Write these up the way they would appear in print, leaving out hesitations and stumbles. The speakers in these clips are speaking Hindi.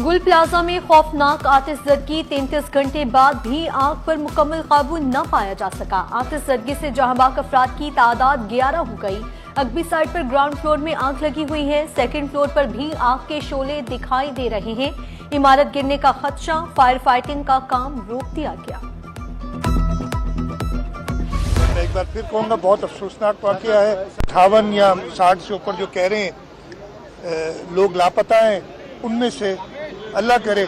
गुल प्लाजा में खौफनाक आतिशज़दगी, 33 घंटे बाद भी आग पर मुकम्मल काबू न पाया जा सका। आतिशज़दगी से जहांबाग अफराद की तादाद 11 हो गई। अगबी साइड पर ग्राउंड फ्लोर में आग लगी हुई है। सेकंड फ्लोर पर भी आग के शोले दिखाई दे रहे हैं। इमारत गिरने का खदशा, फायर फाइटिंग का काम रोक दिया गया। एक बार फिर कहूँगा, बहुत अफसोसनाक वाकया है। 58 या 60 से ऊपर जो कह रहे हैं लोग लापता हैं, उनमें से अल्लाह करे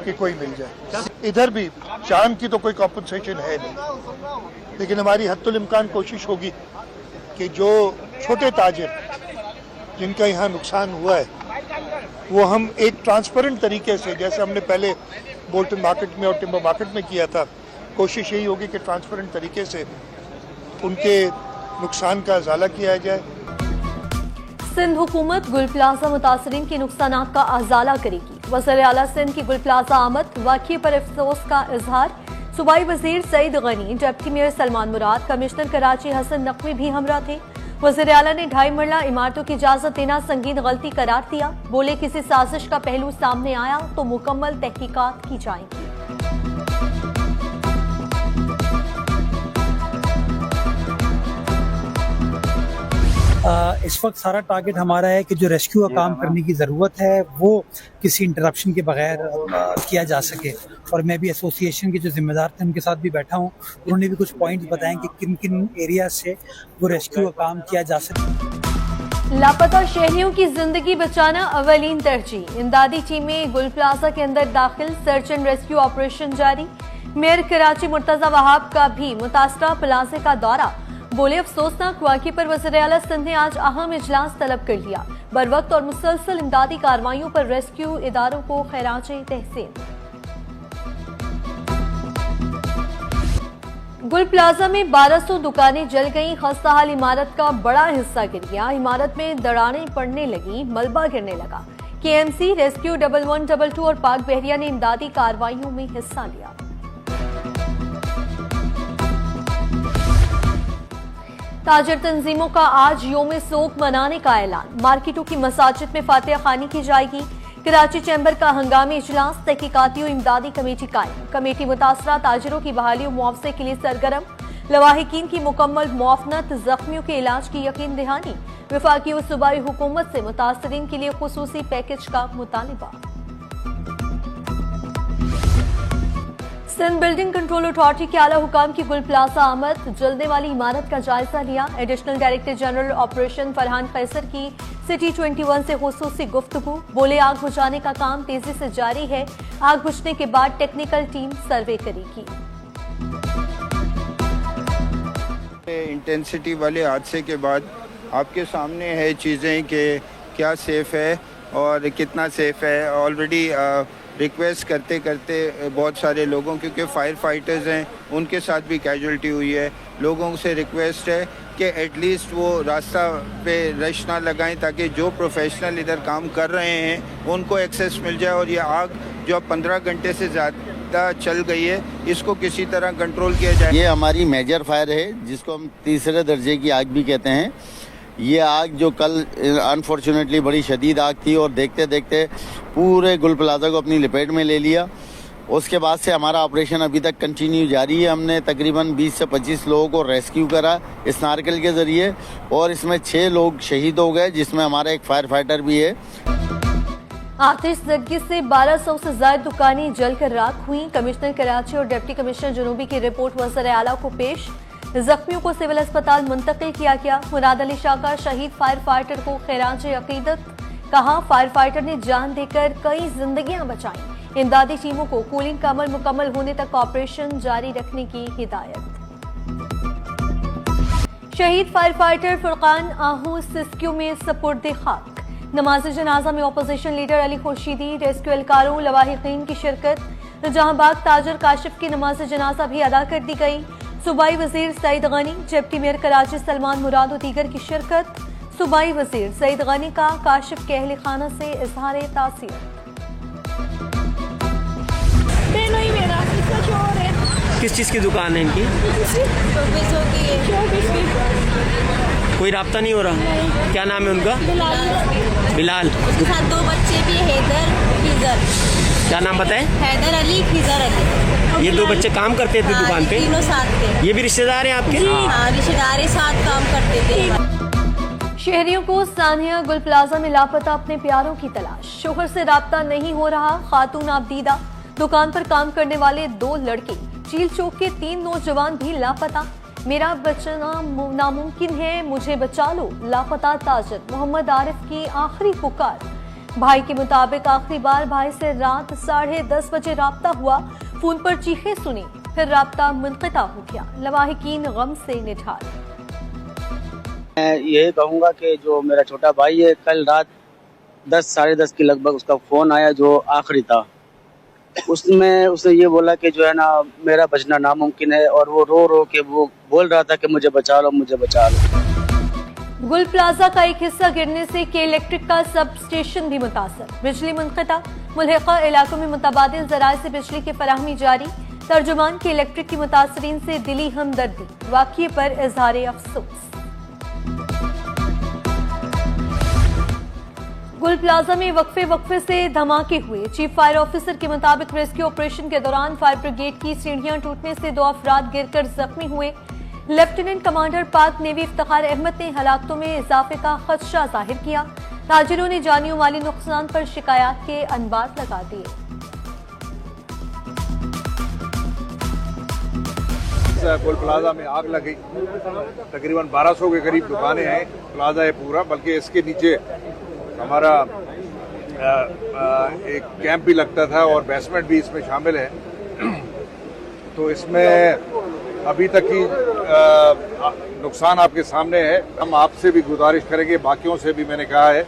कि कोई मिल जाए। इधर भी जान की तो कोई कॉम्पनसेशन है नहीं, लेकिन हमारी हद्दुल इम्कान कोशिश होगी कि जो छोटे ताजिर जिनका यहाँ नुकसान हुआ है वो हम एक ट्रांसपेरेंट तरीके से, जैसे हमने पहले बोल्टन मार्केट में और टिम्बर मार्केट में किया था, कोशिश यही होगी कि ट्रांसपेरेंट तरीके से उनके नुकसान का अजाला किया जाए। सिंध हुकूमत गुल प्लाजा मुतासरीन के नुकसानात का अजाला करेगी। वज़ीर आला सिंध की गुल प्लाजा आमद, वाक़ये पर अफसोस का इजहार। सूबाई वजीर सईद गनी, डिप्टी मेयर सलमान मुराद, कमिश्नर कराची हसन नकवी भी हमरा थे। वज़ीर आला ने 2.5 मंजिला इमारतों की इजाजत देना संगीन गलती करार दिया। बोले, किसी साजिश का पहलू सामने आया तो मुकम्मल तहकीकात की जाएंगी। इस वक्त सारा टारगेट हमारा है कि जो रेस्क्यू का काम करने की ज़रूरत है वो किसी इंटरप्शन के बगैर किया जा सके। और मैं भी एसोसिएशन के जो जिम्मेदार थे उनके साथ भी बैठा हूँ, उन्होंने भी कुछ पॉइंट्स बताएं कि किन किन एरिया से वो रेस्क्यू का काम किया जा सके। लापता शहरियों की जिंदगी बचाना अवलीन तरजीह। इमदादी टीमें गुल प्लाजा के अंदर दाखिल, सर्च एंड रेस्क्यू ऑपरेशन जारी। मेयर कराची मुर्तजा वहाब का भी मुतासरा प्लाजे का दौरा। बोले, अफसोसनाक वाक़ये पर वज़ीर आला सिंध ने आज अहम इजलास तलब कर लिया। बर वक्त और मुसलसल इमदादी कार्रवाइयों पर रेस्क्यू इदारों को खैराजे तहसीन। गुल प्लाजा में 1200 दुकानें जल गईं। खस्ताहाल इमारत का बड़ा हिस्सा गिर गया। इमारत में दरारें पड़ने लगी, मलबा गिरने लगा। KMC, रेस्क्यू 1112 और पाक बहरिया ने इमदादी कार्रवाइयों में हिस्सा लिया। ताजिर तंजीमों का आज योम सोग मनाने का ऐलान। मार्केटों की मसाजिद में फातिहा खानी की जाएगी। कराची चैम्बर का हंगामी इजलास, तहकीकाती और इमदादी कमेटी कायम। कमेटी मुतासरा ताजिरों की बहाली और मुआवजे के लिए सरगर्म। लवाहिकीन की मुकम्मल मुआवनत, जख्मियों के इलाज की यकीन दहानी। वफाकी और सूबाई हुकूमत से मुतासरीन के लिए खुसूसी पैकेज का मुतालिबा। सिंध बिल्डिंग कंट्रोल अथॉरिटी के आला हुकाम की गुल प्लाजा आमद, जलने वाली इमारत का जायजा लिया। Additional director general operation Farhan Kaiser की सिटी 21 से खुसूसी गुफ्तगू। बोले, आग बुझाने का काम तेजी से जारी है। आग बुझने के बाद टेक्निकल टीम सर्वे करेगी। इंटेंसिटी वाले हादसे के बाद आपके सामने है चीज़ें कि क्या सेफ है और कितना सेफ है। ऑलरेडी रिक्वेस्ट करते करते बहुत सारे लोगों, क्योंकि फायर फाइटर्स हैं, उनके साथ भी कैजुअल्टी हुई है। लोगों से रिक्वेस्ट है कि एटलीस्ट वो रास्ता पे रश ना लगाएं, ताकि जो प्रोफेशनल इधर काम कर रहे हैं उनको एक्सेस मिल जाए। और ये आग जो अब 15 घंटे से ज़्यादा चल गई है, इसको किसी तरह कंट्रोल किया जाए। ये हमारी मेजर फायर है, जिसको हम तीसरे दर्जे की आग भी कहते हैं। ये आग जो कल अनफॉर्चुनेटली बड़ी शदीद आग थी और देखते देखते पूरे गुल प्लाजा को अपनी लपेट में ले लिया। उसके बाद से हमारा ऑपरेशन अभी तक कंटिन्यू जारी है। हमने तकरीबन 20 से 25 लोगों को रेस्क्यू करा इस नारकल के जरिए, और इसमें 6 लोग शहीद हो गए, जिसमें हमारा एक फायर फाइटर भी है। आतिशज़दगी से 1200 से ज्यादा दुकानें जलकर राख हुई। कमिश्नर कराची और डिप्टी कमिश्नर जनूबी की रिपोर्ट वज़ीर आला को पेश। जख्मियों को सिविल अस्पताल मुंतकिल किया गया। मुराद अली शाह का शहीद फायर फाइटर को खैराज अकीदत। कहा, फायर फाइटर ने जान देकर कई जिंदगियां बचाई। इमदादी टीमों को कूलिंग का अमल मुकम्मल होने तक ऑपरेशन जारी रखने की हिदायत। शहीद फायर फाइटर फुरकान आहू सिस्क्यू में सपुर्द खाक। नमाज जनाजा में opposition leader Ali Khurshidi, rescue एहलकारों, लवाहिकीन की शिरकत। जहांबाग ताजर काशिफ की नमाज जनाजा भी अदा कर दी गई। सूबाई वजीर सईद गनी, डिप्टी मेयर कराची सलमान मुराद और दीगर की शिरकत। सूबाई वजीर सईद गनी का काशिफ के अहल खाना से इजहार तासीर। किस चीज़ की दुकान है इनकी? कोई राब्ता नहीं हो रहा? क्या नाम है उनका? बिलाल। उसके साथ 2 बच्चे भी, हैदर, खिजर। क्या नाम बताए? हैदर अली, खिजर अली। ये 2 बच्चे काम करते थे दुकान पे? तीनों साथ थे। ये भी रिश्तेदार हैं आपके? हाँ, रिश्तेदार साथ काम करते थे। शहरियों को सानिया गुल प्लाजा में लापता अपने प्यारों की तलाश। शोहर से राब्ता नहीं हो रहा, खातून आबदीदा। दुकान पर काम करने वाले 2 लड़के, चील चौक के 3 नौजवान भी लापता। मेरा बचना नामुमकिन है, मुझे बचा लो। लापता ताजर मोहम्मद आरिफ की आखिरी पुकार। भाई के मुताबिक आखिरी बार भाई से रात 10:30 बजे राब्ता हुआ। फोन पर चीखें सुनी, फिर राब्ता मुनक़ता हो गया। लवाहिकीन गम से निठार। मैं यही कहूँगा कि जो मेरा छोटा भाई है, कल रात 10 साढ़े 10 के लगभग उसका फ़ोन आया जो आखिरी था। उसमें उसने ये बोला कि जो है ना मेरा बचना नामुमकिन है, और वो रो रो के वो बोल रहा था कि मुझे बचा लो, मुझे बचा लो। गुल प्लाजा का एक हिस्सा गिरने से के इलेक्ट्रिक का सब स्टेशन भी मुतासर। बिजली मुनक़ता। मुल्हिका इलाकों में मुतबादिल ज़राए से बिजली की फराहमी जारी। तर्जुमान के इलेक्ट्रिक की मुतासरीन से दिली हमदर्दी। वाक़ये पर इज़हार अफसोस। गुल प्लाजा में वक्फे से धमाके हुए। चीफ फायर ऑफिसर के मुताबिक रेस्क्यू ऑपरेशन के दौरान फायर ब्रिगेड की सीढ़ियां टूटने से 2 अफराद गिरकर जख्मी हुए। लेफ्टिनेंट कमांडर पाक नेवी इफ्तिखार अहमद ने हलाकतों में इजाफे का खदशा जाहिर किया। ताजिरों ने जानियो माली नुकसान पर शिकायत के अनबार लगा दिए। गुल प्लाजा में आग लगी। तकरीबन 1200 के करीब दुकानें हैं। प्लाजा है पूरा, बल्कि इसके नीचे हमारा एक कैंप भी लगता था और बेसमेंट भी इसमें शामिल है। तो इसमें अभी तक की नुकसान आपके सामने है। हम आपसे भी गुजारिश करेंगे, बाकियों से भी मैंने कहा है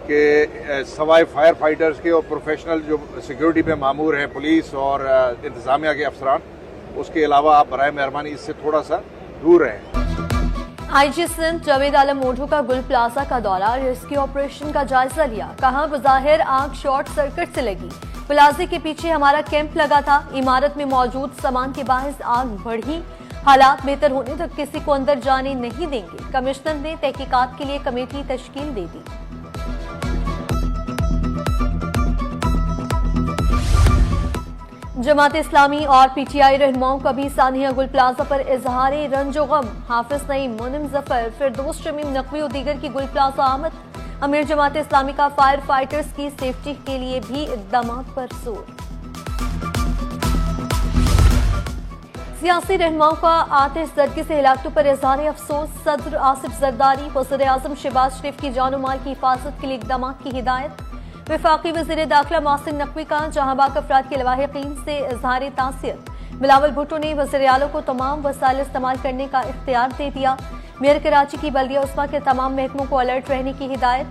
कि सवाए फायर फाइटर्स के और प्रोफेशनल जो सिक्योरिटी पे मामूर हैं, पुलिस और इंतजामिया के अफसरान, उसके अलावा आप बराए मेहरबानी इससे थोड़ा सा दूर रहें। आईजी सिंध जावेद आलम मोढू का गुल प्लाजा का दौरा, रेस्क्यू ऑपरेशन का जायजा लिया। कहा बज़ाहिर आग शॉर्ट सर्किट से लगी, प्लाजे के पीछे हमारा कैंप लगा था। इमारत में मौजूद सामान के बायस आग बढ़ी। हालात बेहतर होने तक किसी को अंदर जाने नहीं देंगे। कमिश्नर ने तहकीकात के लिए कमेटी तश्कील दे दी। जमात इस्लामी और पीटीआई रहनुमाओं का भी सानिया गुल प्लाजा पर इजहार रंजो गम। हाफिज नईम, मुनिम जफर, फिरदौस शमीम नकवी और दीगर की गुल प्लाजा आमद। अमीर जमात इस्लामी का फायर फाइटर्स की सेफ्टी के लिए भी इक़दाम पर जोर। सियासी रहनुमाओं का आतिश ज़रगी से हिलाकतों पर इजहार अफसोस। सदर आसिफ जरदारी, वज़ीर आज़म शहबाज शरीफ की जान माल की हिफाजत के लिए इक़दाम की हिदायत। वफाकी वज़ीर दाखिला मोहसिन नकवी का जहां बाग अफराद के लवाहिकीन से इजहार तासियत। बिलावल भुट्टो ने वज़ीर आला को तमाम वसाइल इस्तेमाल करने का इख्तियार दे दिया। मेयर कराची की बल्दिया उस्मा के तमाम महकमों को अलर्ट रहने की हिदायत।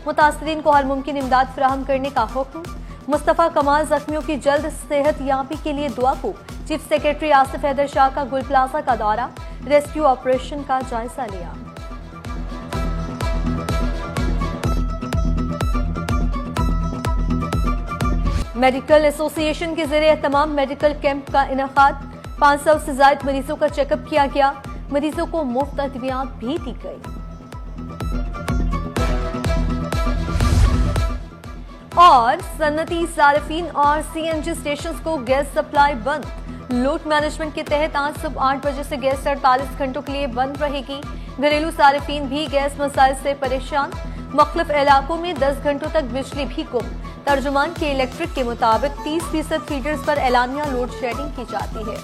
मुतासरीन को हर मुमकिन इमदाद फराहम करने का हुक्म। मुस्तफ़ा कमाल जख्मियों की जल्द सेहत याबी के लिए दुआ को। चीफ सेक्रेटरी आसिफ हैदर शाह का गुल प्लाजा का दौरा, रेस्क्यू ऑपरेशन का जायजा लिया। मेडिकल एसोसिएशन के ज़रिए तमाम मेडिकल कैंप का इनेकाद। 500 से ज़ायद मरीजों का चेकअप किया गया। मरीजों को मुफ्त अद्वियात भी दी गई। और सन्नती सार्फिन और सीएनजी स्टेशन को गैस सप्लाई बंद। लोड मैनेजमेंट के तहत आज सुबह 8 बजे से गैस 48 घंटों के लिए बंद रहेगी। घरेलू सार्फिन भी गैस मसाइल से परेशान। मुख्तलिफ इलाकों में 10 घंटों तक बिजली भी गुम। तर्जुमान के इलेक्ट्रिक के मुताबिक 30% फीडर्स पर एलानिया लोड शेडिंग की जाती है।